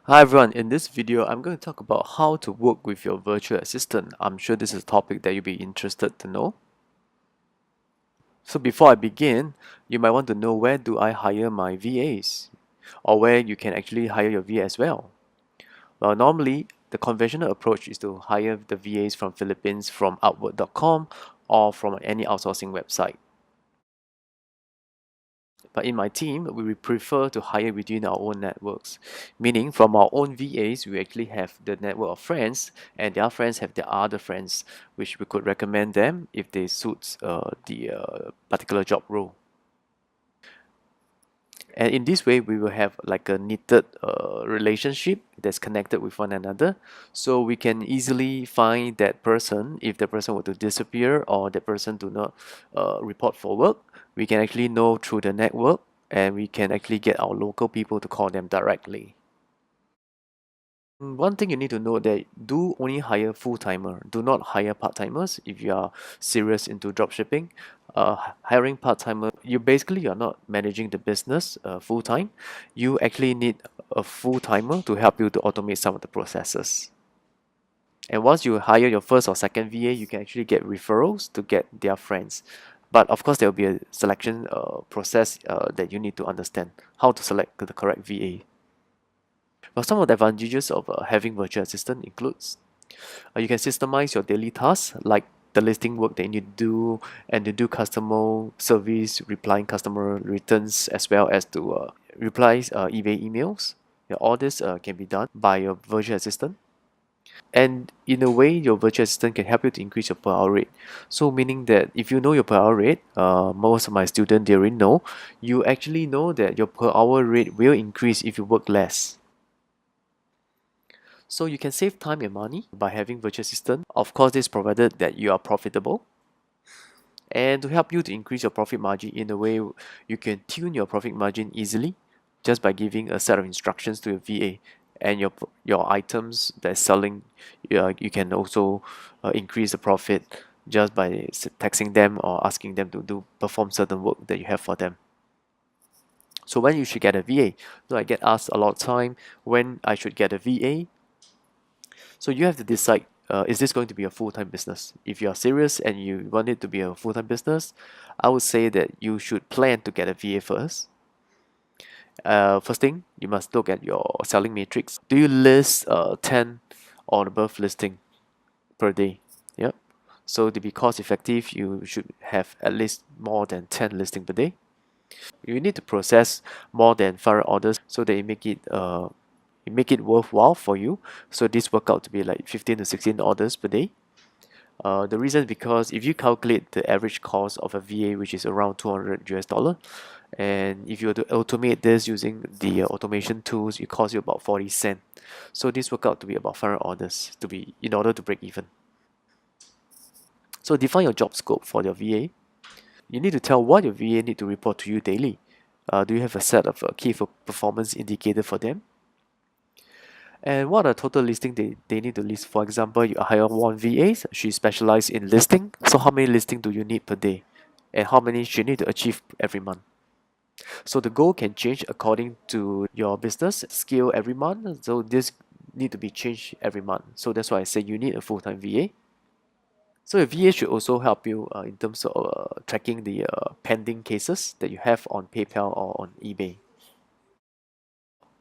Hi everyone, in this video I'm going to talk about how to work with your virtual assistant. I'm sure this is a topic that you'll be interested to know. So before I begin, you might want to know where do I hire my VAs or where you can actually hire your VA as well. Well, normally the conventional approach is to hire the VAs from Philippines from Upwork.com or from any outsourcing website. But in my team, we would prefer to hire within our own networks, meaning from our own VAs, we actually have the network of friends, and their friends have their other friends, which we could recommend them if they suit the particular job role. And in this way, we will have like a knitted relationship that's connected with one another. So we can easily find that person if the person were to disappear or the person do not report for work. We can actually know through the network and we can actually get our local people to call them directly. One thing you need to know that do only hire full-timer. Do not hire part-timers if you are serious into dropshipping. Hiring part-timer, you're not managing the business full-time. You actually need a full-timer to help you to automate some of the processes. And once you hire your first or second VA, you can actually get referrals to get their friends. But of course, there will be a selection process that you need to understand how to select the correct VA. Well, some of the advantages of having virtual assistant includes you can systemize your daily tasks like the listing work that you need to do and to do customer service, replying customer returns as well as to replies eBay emails. Yeah, all this can be done by your virtual assistant. And in a way, your virtual assistant can help you to increase your per hour rate. So meaning that if you know your per hour rate, most of my students they already know, you actually know that your per hour rate will increase if you work less. So you can save time and money by having virtual assistant. Of course, this provided that you are profitable. And to help you to increase your profit margin in a way, you can tune your profit margin easily just by giving a set of instructions to your VA and your items that's selling. You can also increase the profit just by texting them or asking them to do perform certain work that you have for them. So when you should get a VA? So I get asked a lot of time when I should get a VA. So you have to decide, is this going to be a full-time business? If you are serious and you want it to be a full-time business, I would say that you should plan to get a VA first. First thing, you must look at your selling matrix. Do you list 10 or above listing per day? Yep. So to be cost effective, you should have at least more than 10 listing per day. You need to process more than 5 orders so that you make it worthwhile for you. So this work out to be like 15 to 16 orders per day. The reason is because if you calculate the average cost of a VA, which is around 200 US dollar, and if you were to automate this using the automation tools, it costs you about 40 cents. So this work out to be about 500 orders to be in order to break even. So define your job scope for your VA. You need to tell what your VA need to report to you daily. Do you have a set of key performance indicator for them? And what are total listing they need to list? For example, you hire one VA, she specializes in listing. So how many listing do you need per day? And how many she need to achieve every month? So the goal can change according to your business scale every month. So this need to be changed every month. So that's why I say you need a full-time VA. So a VA should also help you in terms of tracking the pending cases that you have on PayPal or on eBay.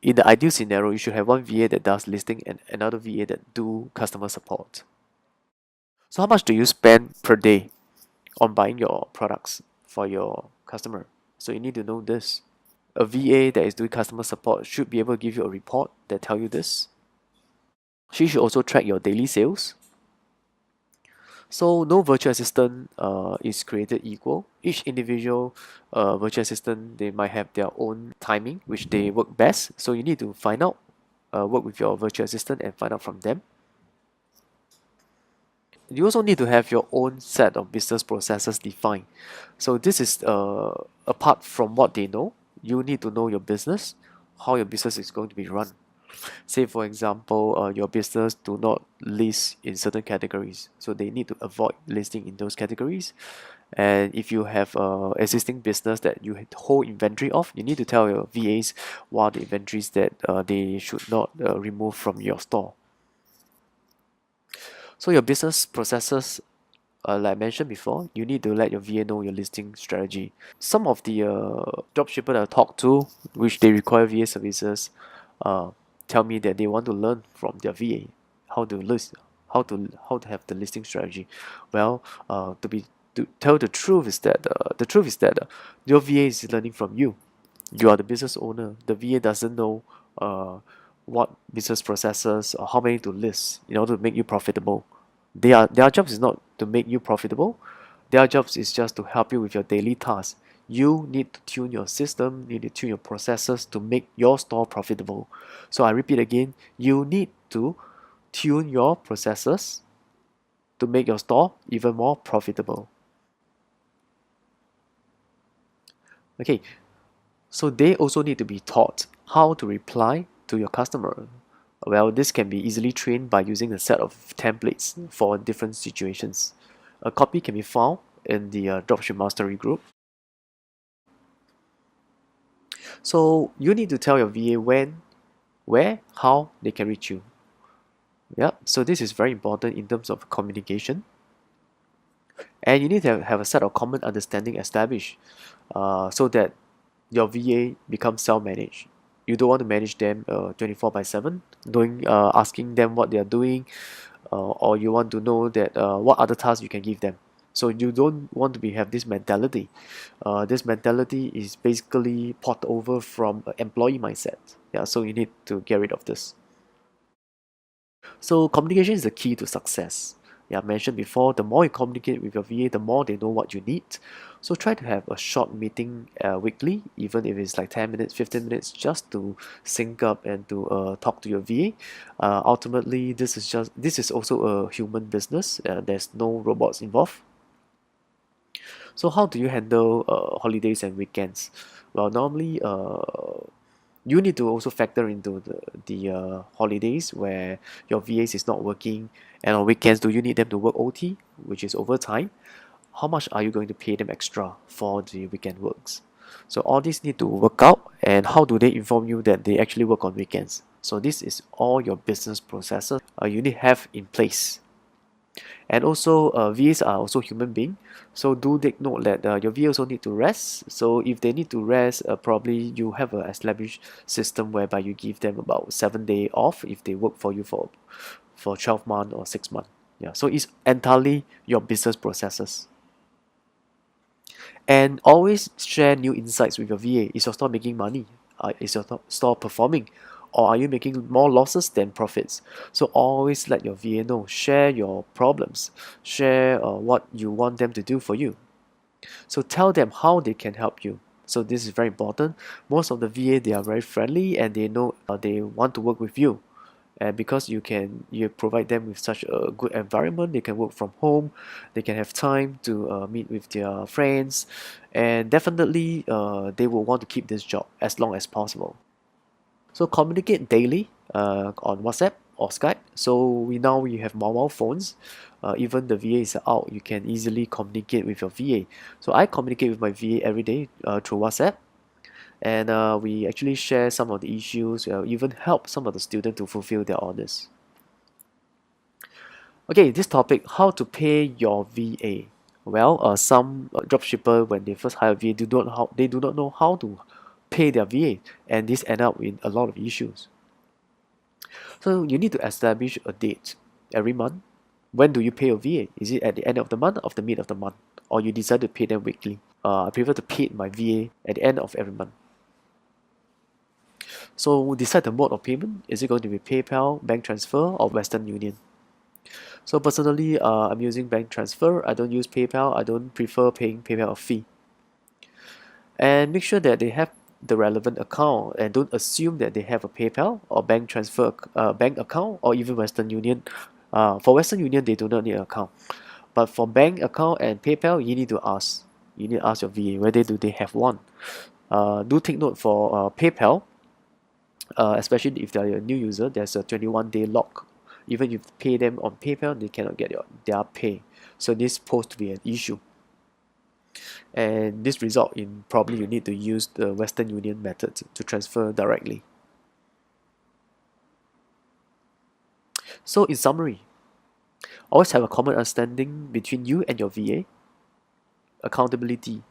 In the ideal scenario, you should have one VA that does listing and another VA that do customer support. So how much do you spend per day on buying your products for your customer? So you need to know this. A VA that is doing customer support should be able to give you a report that tell you this. She should also track your daily sales. So no virtual assistant is created equal. Each individual virtual assistant, they might have their own timing which they work best. So you need to find out, work with your virtual assistant and find out from them. You also need to have your own set of business processes defined. So this is apart from what they know, you need to know your business, how your business is going to be run. Say for example, your business do not list in certain categories, so they need to avoid listing in those categories. And if you have a existing business that you hold inventory of, you need to tell your VAs what are the inventories that they should not remove from your store. So your business processes, like I mentioned before, you need to let your VA know your listing strategy. Some of the dropshipper that I talk to, which they require VA services, uh, tell me that they want to learn from their VA how to list, how to have the listing strategy. Well, to tell the truth is that your VA is learning from you. You are the business owner. The VA doesn't know uh, what business processes or how many to list in order to make you profitable. Their jobs is not to make you profitable. Their jobs is just to help you with your daily tasks. You need to tune your system, you need to tune your processes to make your store profitable. So I repeat again, you need to tune your processes to make your store even more profitable. Okay, so they also need to be taught how to reply to your customer. Well, this can be easily trained by using a set of templates for different situations. A copy can be found in the Dropship Mastery group. So you need to tell your VA when, where, how they can reach you. Yeah, so this is very important in terms of communication. And you need to have a set of common understanding established so that your VA becomes self-managed. You don't want to manage them 24/7, asking them what they are doing, or you want to know that what other tasks you can give them. So you don't want to have this mentality. This mentality is basically port over from employee mindset. Yeah, so you need to get rid of this. So communication is the key to success. Yeah, I mentioned before, the more you communicate with your VA, the more they know what you need. So try to have a short meeting weekly, even if it's like 10 minutes, 15 minutes, just to sync up and to talk to your VA. Ultimately, this is also a human business. There's no robots involved. So how do you handle holidays and weekends? Well, normally you need to also factor into the holidays where your VAs is not working, and on weekends do you need them to work OT, which is overtime? How much are you going to pay them extra for the weekend works? So all these need to work out, and how do they inform you that they actually work on weekends? So this is all your business processes you need to have in place. And also VAs are also human being, so do take note that your VA also need to rest. So if they need to rest, probably you have a established system whereby you give them about 7 day off if they work for you for 12 months or 6 months. Yeah, so it's entirely your business processes. And always share new insights with your VA. Is your store making money? Is your store performing? Or are you making more losses than profits? So always let your VA know. Share your problems. Share what you want them to do for you. So tell them how they can help you. So this is very important. Most of the VA, they are very friendly and they know they want to work with you. And because you provide them with such a good environment, they can work from home, they can have time to meet with their friends, and definitely they will want to keep this job as long as possible. So communicate daily on WhatsApp or Skype. So we have mobile phones. Even the VA is out, you can easily communicate with your VA. So I communicate with my VA every day through WhatsApp, and we actually share some of the issues, even help some of the students to fulfill their orders. Okay, this topic, how to pay your VA. Well, some dropshipper, when they first hire VA, they do not know how to pay their VA, and this end up in a lot of issues. So you need to establish a date every month. When do you pay your VA? Is it at the end of the month or the mid of the month? Or you decide to pay them weekly? I prefer to pay my VA at the end of every month. So decide the mode of payment. Is it going to be PayPal, bank transfer, or Western Union? So personally, I'm using bank transfer. I don't use PayPal. I don't prefer paying PayPal a fee. And make sure that they have the relevant account, and don't assume that they have a PayPal or bank transfer bank account or even Western Union. For Western Union, they do not need an account. But for bank account and PayPal, you need to ask. You need to ask your VA whether do they have one. Do take note for PayPal. Especially if they're a new user, there's a 21-day lock. Even if you pay them on PayPal, they cannot get their pay. So this supposed to be an issue. and this result in probably you need to use the Western Union method to transfer directly. So in summary, always have a common understanding between you and your VA. Accountability.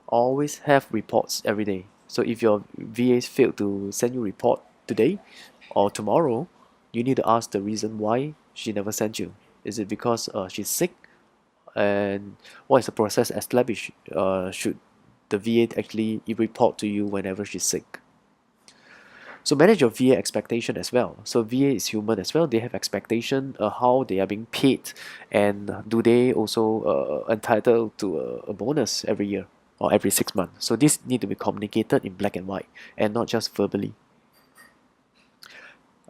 Always have reports every day. So if your VA failed to send you a report today or tomorrow, you need to ask the reason why she never sent you. Is it because she's sick? And what is the process established? Should the VA actually report to you whenever she's sick? So manage your VA expectation as well. So VA is human as well. They have expectation how they are being paid, and do they also entitled to a bonus every year or every 6 months. So this need to be communicated in black and white and not just verbally.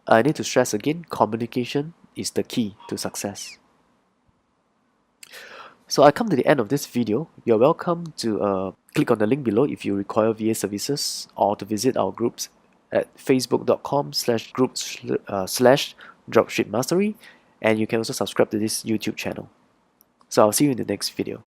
I need to stress again, communication is the key to success. So I come to the end of this video. You're welcome to click on the link below if you require VA services, or to visit our groups at facebook.com/groups/dropship mastery, and you can also subscribe to this YouTube channel. So I'll see you in the next video.